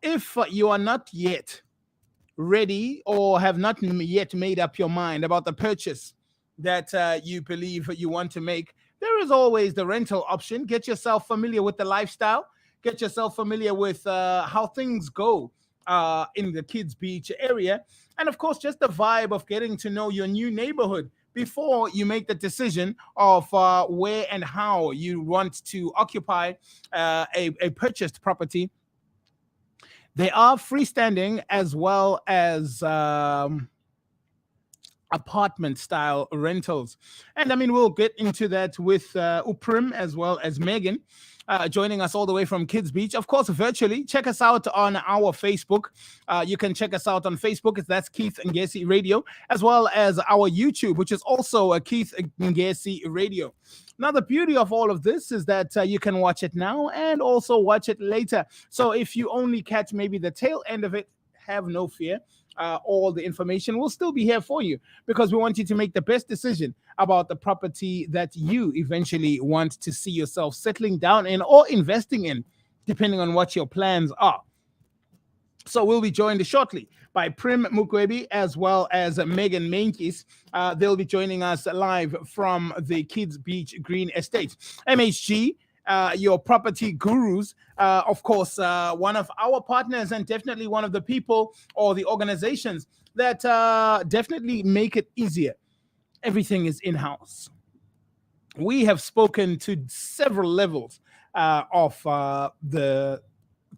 if you are not yet ready or have not yet made up your mind about the purchase that you believe you want to make, there is always the rental option. Get yourself familiar with the lifestyle, get yourself familiar with how things go in the Kids Beach area, and of course, just the vibe of getting to know your new neighborhood before you make the decision of where and how you want to occupy a purchased property. They are freestanding as well as apartment style rentals. And I mean, we'll get into that with Uprim as well as Megan. Joining us all the way from Kids Beach, of course, virtually. Check us out on our Facebook. You can check us out on Facebook. That's Keith Ngesi Radio, as well as our YouTube, which is also a Keith Ngesi Radio. Now, the beauty of all of this is that you can watch it now and also watch it later. So if you only catch maybe the tail end of it, have no fear. All the information will still be here for you because we want you to make the best decision about the property that you eventually want to see yourself settling down in or investing in, depending on what your plans are. So we'll be joined shortly by Prim Mukwebi as well as Megan Menkis. They'll be joining us live from the Kids Beach Green Estate. MHG, your property gurus, of course, one of our partners and definitely one of the people or the organizations that definitely make it easier. Everything is in-house. We have spoken to several levels of the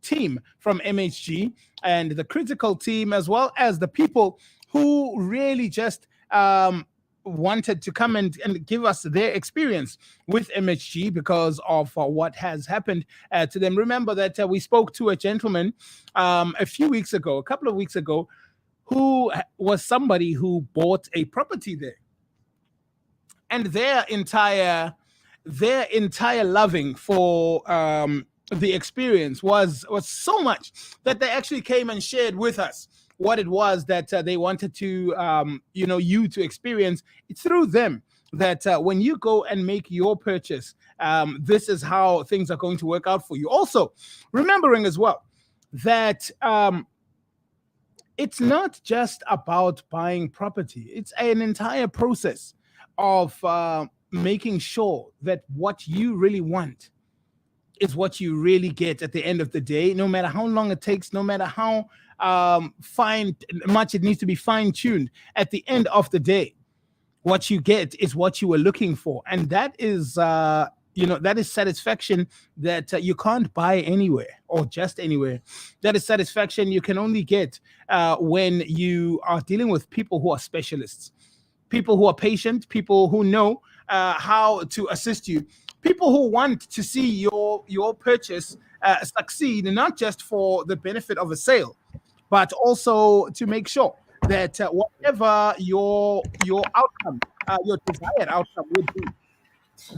team from MHG and the critical team, as well as the people who really just wanted to come and give us their experience with MHG because of what has happened to them. Remember that we spoke to a gentleman a couple of weeks ago, who was somebody who bought a property there. And their entire loving for the experience was so much that they actually came and shared with us what it was that they wanted to, you to experience through them. That when you go and make your purchase, this is how things are going to work out for you. Also, remembering as well that it's not just about buying property. It's an entire process of making sure that what you really want is what you really get at the end of the day, no matter how long it takes, no matter how much it needs to be fine-tuned. At the end of the day, what you get is what you were looking for. And that is that is satisfaction that you can't buy anywhere or just anywhere. That is satisfaction you can only get when you are dealing with people who are specialists, people who are patient, people who know how to assist you, people who want to see your purchase succeed, and not just for the benefit of a sale, but also to make sure that whatever your outcome, your desired outcome would be,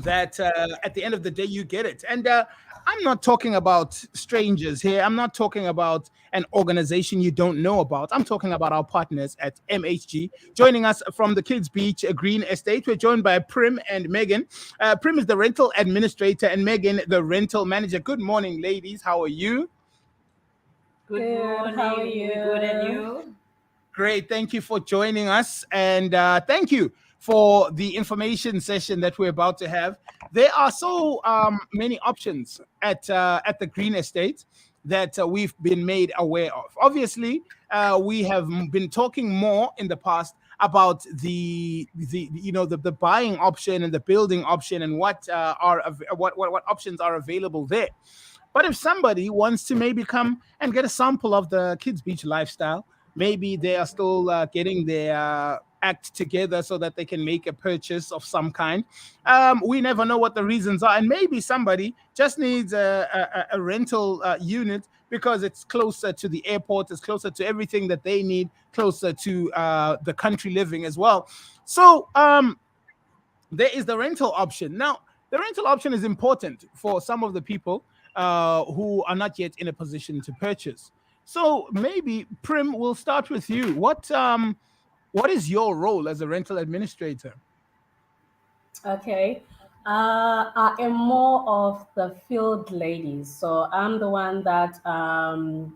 that at the end of the day you get it. And I'm not talking about strangers here. I'm not talking about an organization you don't know about. I'm talking about our partners at MHG. Joining us from the Kids Beach Green Estate, we're joined by Prim and Megan. Prim is the rental administrator and Megan the rental manager. Good morning, ladies. How are you? Good morning. How are you? Good, and you? Great. Thank you for joining us. And thank you for the information session that we're about to have. There are so many options at the Green Estate that we've been made aware of. Obviously, we have been talking more in the past about the buying option and the building option and what options are available there. But if somebody wants to maybe come and get a sample of the Kids Beach lifestyle, maybe they are still getting their act together so that they can make a purchase of some kind. We never know what the reasons are. And maybe somebody just needs a rental unit because it's closer to the airport, it's closer to everything that they need, closer to the country living as well. So there is the rental option. Now, the rental option is important for some of the people who are not yet in a position to purchase. So maybe, Prim, we'll start with you. What is your role as a rental administrator? Okay. I am more of the field lady, so I'm the one that.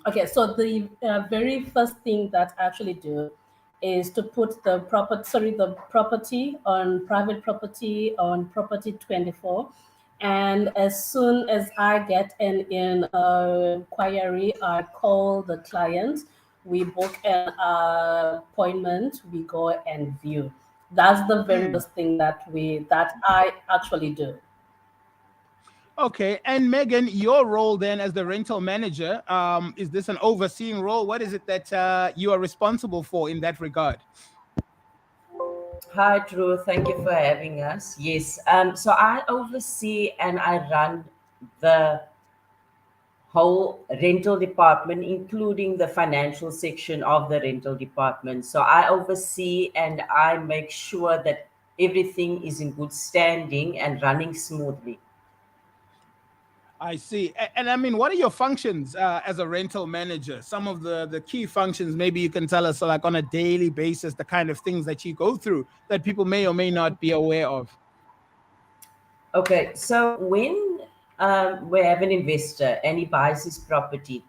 Okay, so the very first thing that I actually do is to put the property on private property on property 24, and as soon as I get an inquiry, I call the client. We book an appointment. We go and view. That's the very Hmm. first thing that I actually do. Okay, and Megan, your role then as the rental manager, is this an overseeing role? What is it that you are responsible for in that regard? Hi, Drew. Thank you for having us. Yes. So I oversee and I run the whole rental department, including the financial section of the rental department. So I oversee and I make sure that everything is in good standing and running smoothly. I see. And I mean, what are your functions as a rental manager? Some of the key functions, maybe you can tell us, like on a daily basis, the kind of things that you go through that people may or may not be aware of. Okay. So when we have an investor and he buys his property,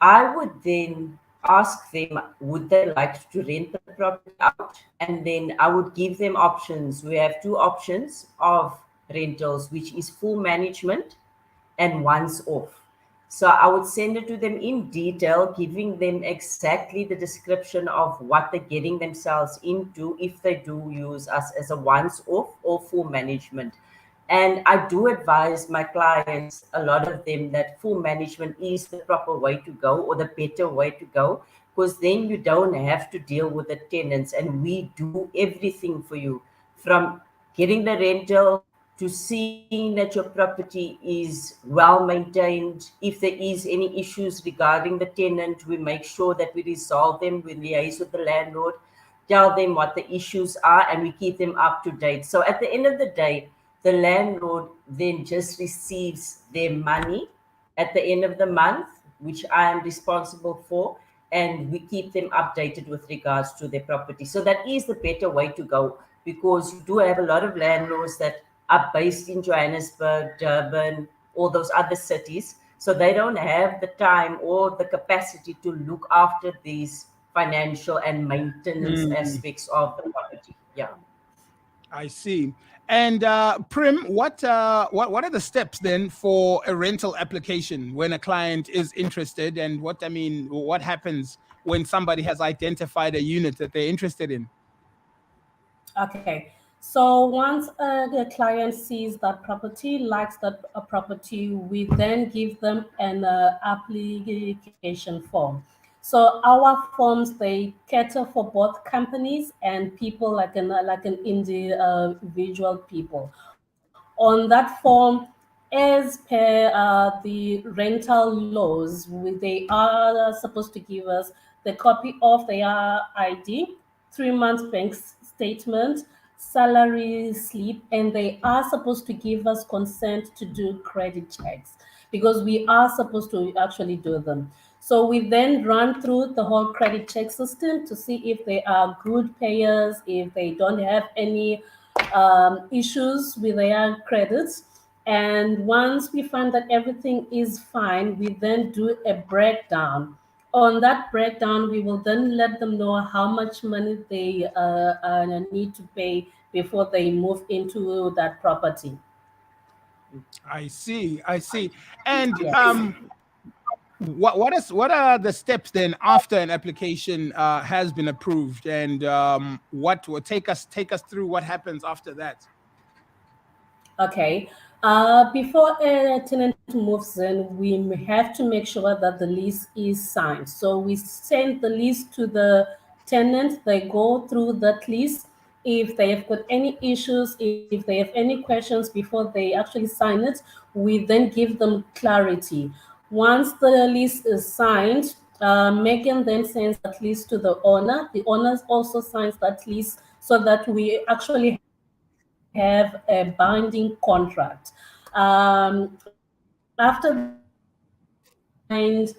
I would then ask them, would they like to rent the property out? And then I would give them options. We have two options of rentals, which is full management and once off. So I would send it to them in detail, giving them exactly the description of what they're getting themselves into if they do use us as a once off or full management. And I do advise my clients, a lot of them, that full management is the proper way to go or the better way to go, because then you don't have to deal with the tenants and we do everything for you, from getting the rental to seeing that your property is well maintained. If there is any issues regarding the tenant, we make sure that we resolve them. We liaise with the landlord, tell them what the issues are, and we keep them up to date. So at the end of the day, the landlord then just receives their money at the end of the month, which I am responsible for, and we keep them updated with regards to their property. So that is the better way to go, because you do have a lot of landlords that are based in Johannesburg, Durban, all those other cities. So they don't have the time or the capacity to look after these financial and maintenance Hmm. aspects of the property. Yeah. I see. And Prim, what are the steps then for a rental application when a client is interested? And what happens when somebody has identified a unit that they're interested in? Okay. So once the client sees that property, likes that property, we then give them an application form. So our forms, they cater for both companies and people, like an individual people. On that form, as per the rental laws, they are supposed to give us the copy of their ID, 3 months bank statement, salary slip, and they are supposed to give us consent to do credit checks, because we are supposed to actually do them. So we then run through the whole credit check system to see if they are good payers, if they don't have any issues with their credits. And once we find that everything is fine, we then do a breakdown. On that breakdown, we will then let them know how much money they need to pay before they move into that property. I see. I see. And Yes. what are the steps then after an application has been approved, and what will take us through what happens after that? Okay. Before a tenant moves in, we have to make sure that the lease is signed. So we send the lease to the tenant. They go through that lease. If they have got any issues, if they have any questions before they actually sign it, we then give them clarity. Once the lease is signed, Megan then sends that lease to the owner. The owner also signs that lease so that we actually have a binding contract. After that lease is signed,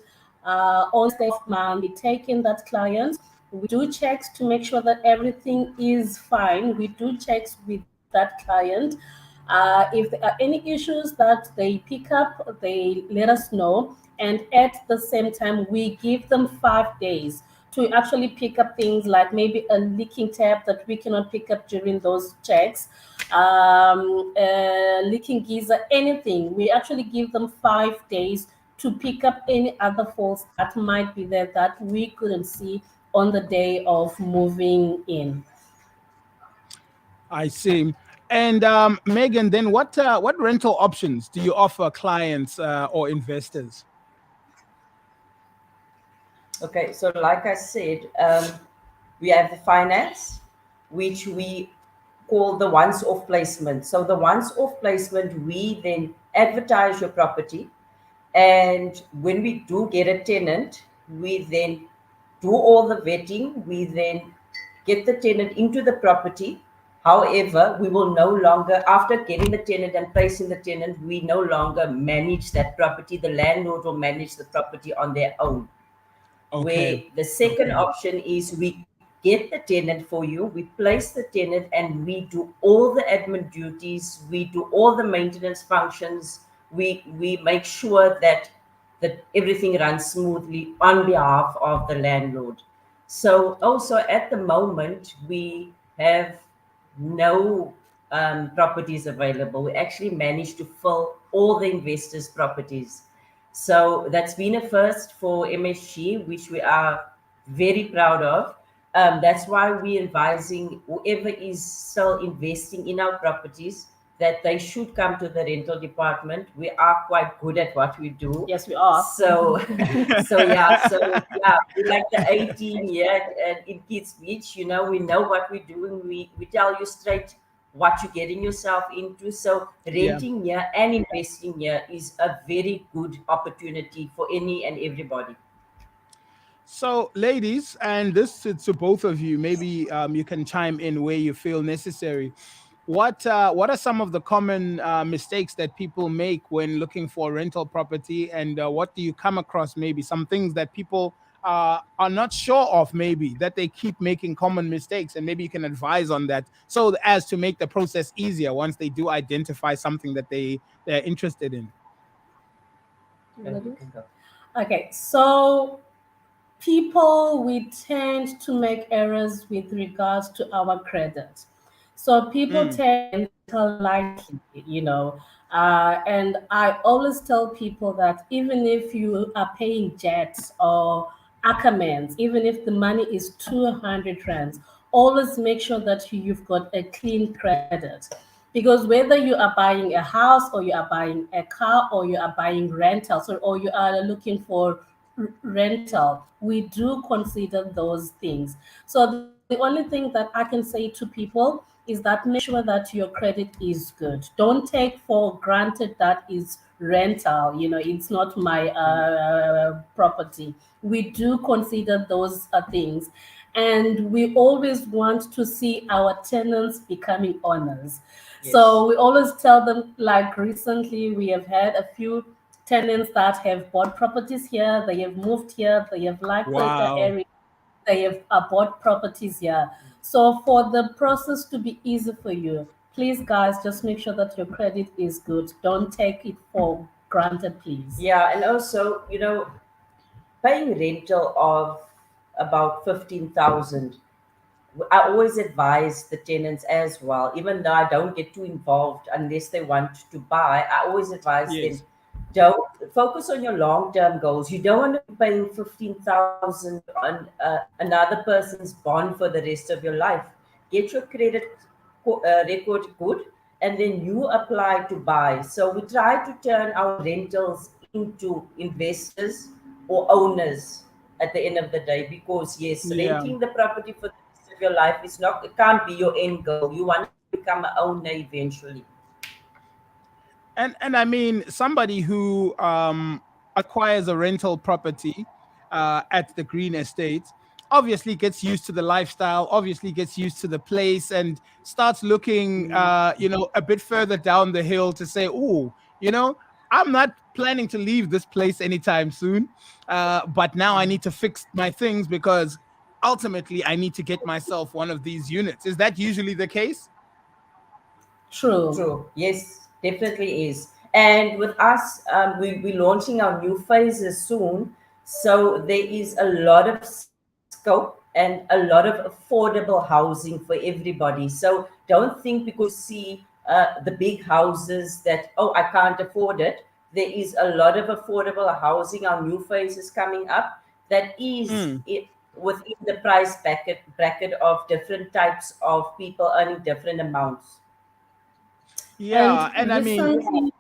on the 6th of the month, we take in that client. We do checks to make sure that everything is fine. We do checks with that client. If there are any issues that they pick up, they let us know. And at the same time, we give them 5 days to actually pick up things like maybe a leaking tap that we cannot pick up during those checks, leaking geyser, anything. We actually give them 5 days to pick up any other faults that might be there that we couldn't see on the day of moving in. I see. And Megan, then what rental options do you offer clients or investors? Okay, so like I said, we have the finance, which we call the once-off placement. So the once-off placement, we then advertise your property, and when we do get a tenant, we then do all the vetting. We then get the tenant into the property. However, we will no longer, after getting the tenant and placing the tenant, we no longer manage that property. The landlord will manage the property on their own. Where Okay. the second option is we get the tenant for you, we place the tenant, and we do all the admin duties, we do all the maintenance functions, we make sure that everything runs smoothly on behalf of the landlord. So also at the moment we have no properties available. We actually managed to fill all the investors' properties. So that's been a first for MSG, which we are very proud of. That's why we're advising whoever is still investing in our properties that they should come to the rental department. We are quite good at what we do. Yes, we are. So, so yeah, we like the 18 year and in Kids Beach, we know what we're doing. We tell you straight what you're getting yourself into. So Yeah. renting here and investing here is a very good opportunity for any and everybody. So, ladies, and this is to both of you. Maybe you can chime in where you feel necessary. What are some of the common mistakes that people make when looking for rental property, and what do you come across? Maybe some things that people are not sure of, maybe that they keep making common mistakes, and maybe you can advise on that, so as to make the process easier once they do identify something that they're interested in. You can go. Okay, so people, we tend to make errors with regards to our credit. So people Mm, tend to lightly, and I always tell people that even if you are paying jets or Ackermans, even if the money is 200 rands, always make sure that you've got a clean credit. Because whether you are buying a house or you are buying a car or you are buying rentals or you are looking for rental, we do consider those things. So the only thing that I can say to people is that make sure that your credit is good. Don't take for granted that is rental, it's not my property. We do consider those things, and we always want to see our tenants becoming owners. Yes. So we always tell them, like recently we have had a few tenants that have bought properties here, they have moved here, they have liked the wow. area, they have bought properties here. So for the process to be easy for you, please guys, just make sure that your credit is good. Don't take it for granted, please. Yeah, and also, paying rental of about 15,000. I always advise the tenants as well, even though I don't get too involved unless they want to buy. I always advise them, Yes. don't focus on your long-term goals. You don't want to be paying 15,000 on another person's bond for the rest of your life. Get your credit record good, and then you apply to buy. So we try to turn our rentals into investors or owners at the end of the day, because yes, Yeah. renting the property for the rest of your life is not, it can't be your end goal. You want to become an owner eventually. And I mean, somebody who acquires a rental property at the Green Estate obviously gets used to the lifestyle, obviously gets used to the place, and starts looking, a bit further down the hill to say, "Oh, I'm not planning to leave this place anytime soon, but now I need to fix my things because ultimately I need to get myself one of these units." Is that usually the case? True. True. Yes, definitely is. And with us, we're launching our new phases soon. So there is a lot of scope and a lot of affordable housing for everybody. So don't think because you see the big houses that, oh, I can't afford it. There is a lot of affordable housing. Our new phase is coming up that is Mm. within the price bracket of different types of people earning different amounts. Yeah, And and I mean, recently,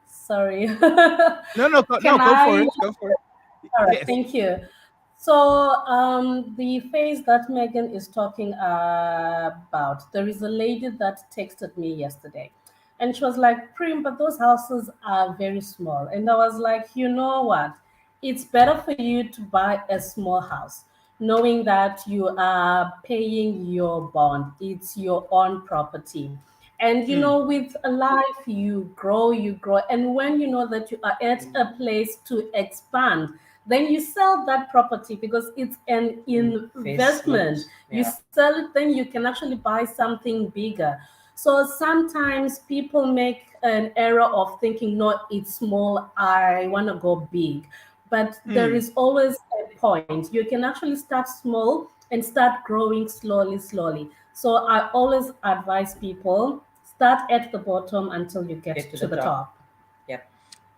sorry, no, no, no, can go for I? it, go for it. All right, Yes. thank you. So, the phase that Megan is talking about, there is a lady that texted me yesterday, and she was like, "Prim, but those houses are very small." And I was like, "You know what? It's better for you to buy a small house, knowing that you are paying your bond. It's your own property." And Mm. with a life, you grow. And when you know that you are at a place to expand, then you sell that property because it's an investment. Investment. You Yeah. sell it, then you can actually buy something bigger. So sometimes people make an error of thinking, no, it's small, I want to go big. But there Mm. is always a point. You can actually start small and start growing slowly, slowly. So I always advise people start at the bottom until you get Get to to the the top. top. Yep.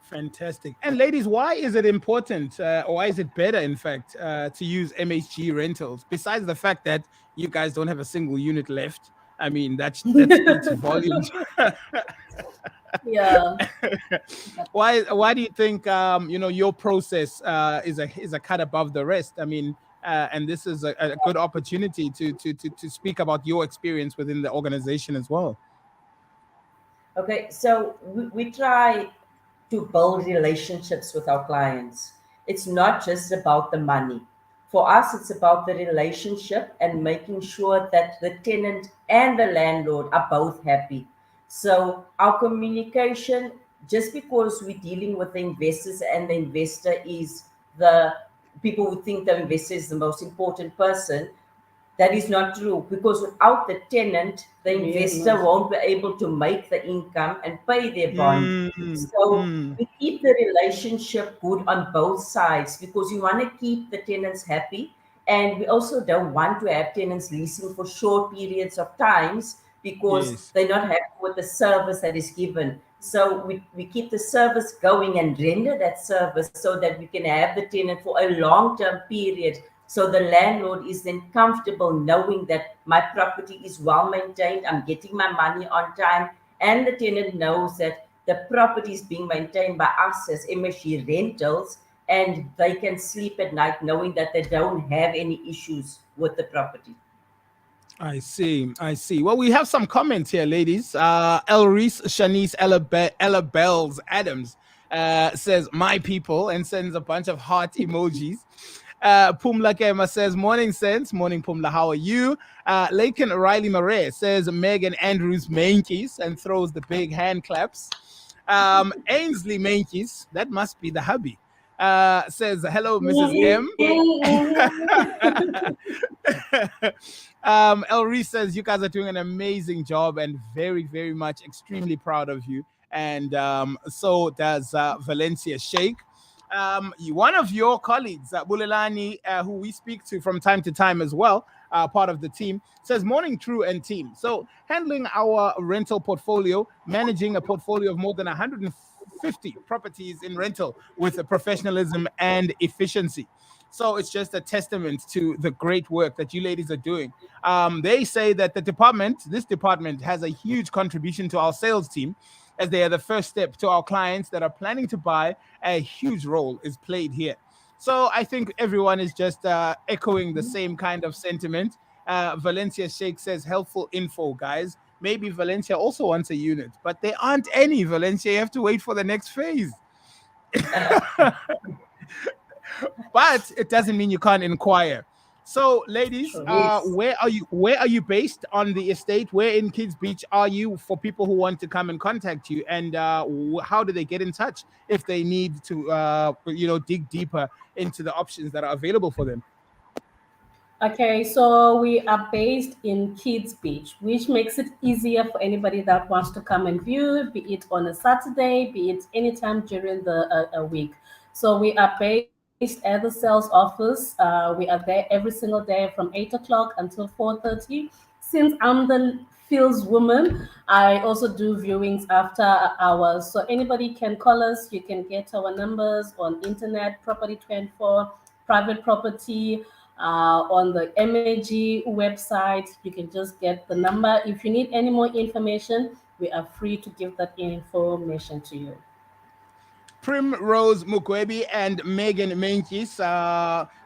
Fantastic. And ladies, why is it important, or why is it better, in fact, to use MHG rentals? Besides the fact that you guys don't have a single unit left, I mean that speaks volumes. Yeah. Why do you think your process is a cut above the rest? I mean, and this is a good opportunity to speak about your experience within the organization as well. Okay, so we try to build relationships with our clients. It's not just about the money. For us, it's about the relationship and making sure that the tenant and the landlord are both happy. So, our communication, just because we're dealing with the investors and the investor is the people who think the investor is the most important person, that is not true because without the tenant, the investor Yes. won't be able to make the income and pay their bond. Mm, So mm, we keep the relationship good on both sides because we want to keep the tenants happy. And we also don't want to have tenants leasing for short periods of times because yes. they're not happy with the service that is given. So we keep the service going and render that service so that we can have the tenant for a long term period so the landlord is then comfortable knowing that my property is well maintained, I'm getting my money on time, and the tenant knows that the property is being maintained by us as MSG Rentals, and they can sleep at night knowing that they don't have any issues with the property. I see. I see. Well, we have some comments here, ladies. El Reese, Shanice, Ella Bells, Adams says, "My people," and sends a bunch of heart emojis. Pumla Kema says, "Morning, Sense. Morning, Pumla. How are you?" Lakin Riley Murray says, "Megan Andrews Mankies," and throws the big hand claps. Ainsley Mankies, that must be the hubby, says, "Hello, Mrs. M." Yeah. El Reese says, "You guys are doing an amazing job and very, very much extremely proud of you." And so does Valencia Sheikh. One of your colleagues, Bulelani, who we speak to from time to time as well, part of the team, says, "Morning, True and team. So, handling our rental portfolio, managing a portfolio of more than 150 properties in rental with professionalism and efficiency." So it's just a testament to the great work that you ladies are doing. They say that this department, has a huge contribution to our sales team, as they are the first step to our clients that are planning to buy. A huge role is played here. So I think everyone is just echoing the same kind of sentiment. Valencia Sheikh says, "Helpful info, guys." Maybe Valencia also wants a unit, but there aren't any. Valencia, you have to wait for the next phase. But it doesn't mean you can't inquire. So, ladies, True. Yes. where are you based on the estate? Where in Kids Beach are you, for people who want to come and contact you? And how do they get in touch if they need to dig deeper into the options that are available for them? Okay, so we are based in Kids Beach, which makes it easier for anybody that wants to come and view, be it on a Saturday, be it anytime during the a week. So we are based at the sales office. We are there every single day from 8 o'clock until 4:30. Since I'm the fields woman, I also do viewings after hours. So anybody can call us. You can get our numbers on internet, Property 24, private property on the MAG website. You can just get the number. If you need any more information, we are free to give that information to you. Primrose Mukwebi and Megan Menkis,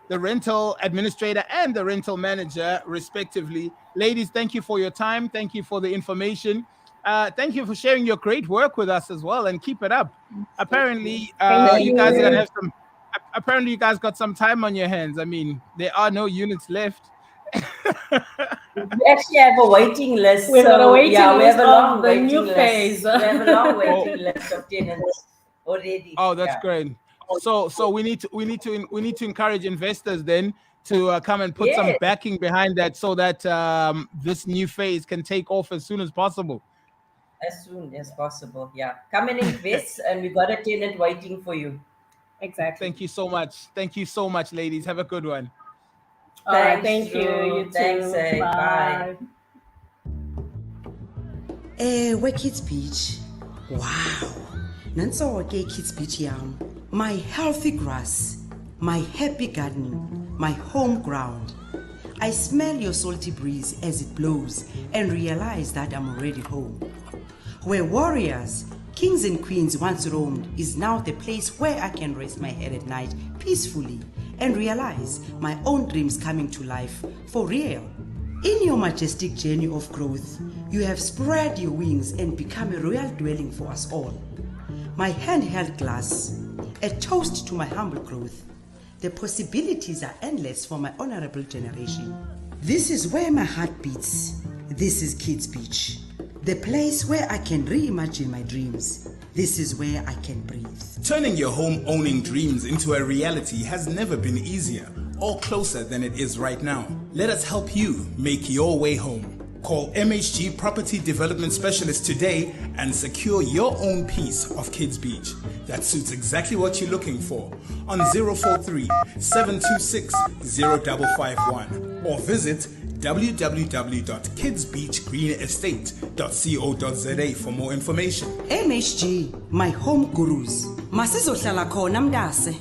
the rental administrator and the rental manager, respectively. Ladies, thank you for your time. Thank you for the information. Thank you for sharing your great work with us as well, and keep it up. Apparently, Thank you guys are gonna you. have some. Apparently, you guys got some time on your hands. I mean, there are no units left. We actually have a waiting list. We've got a so waiting yeah, we list have a of long the waiting new list. phase. We have a long waiting list of tenants already. Oh, that's Yeah. great. So we need to encourage investors then to come and put some Yes. backing behind that, so that this new phase can take off as soon as possible. As soon as possible. Yeah. Come and invest, and we got a tenant waiting for you. Exactly. Thank you so much. Thank you so much, ladies. Have a good one. All right, Thanks, thank you. Drew. You Thanks, too. bye. Where Kids Beach? Wow. Nanso-ke Kids Beach yam. My healthy grass, my happy garden, my home ground. I smell your salty breeze as it blows and realize that I'm already home. Where warriors, kings and queens once roamed is now the place where I can rest my head at night peacefully and realize my own dreams coming to life for real. In your majestic journey of growth, you have spread your wings and become a royal dwelling for us all. My handheld glass, a toast to my humble growth. The possibilities are endless for my honorable generation. This is where my heart beats. This is Kids Beach, the place where I can reimagine my dreams. This is where I can breathe. Turning your home-owning dreams into a reality has never been easier or closer than it is right now. Let us help you make your way home. Call MHG Property Development Specialist today and secure your own piece of Kids Beach that suits exactly what you're looking for on 043 726 0551 or visit www.kidsbeachgreenestate.co.za for more information. MHG, my home gurus. Masizohlala khona mntase.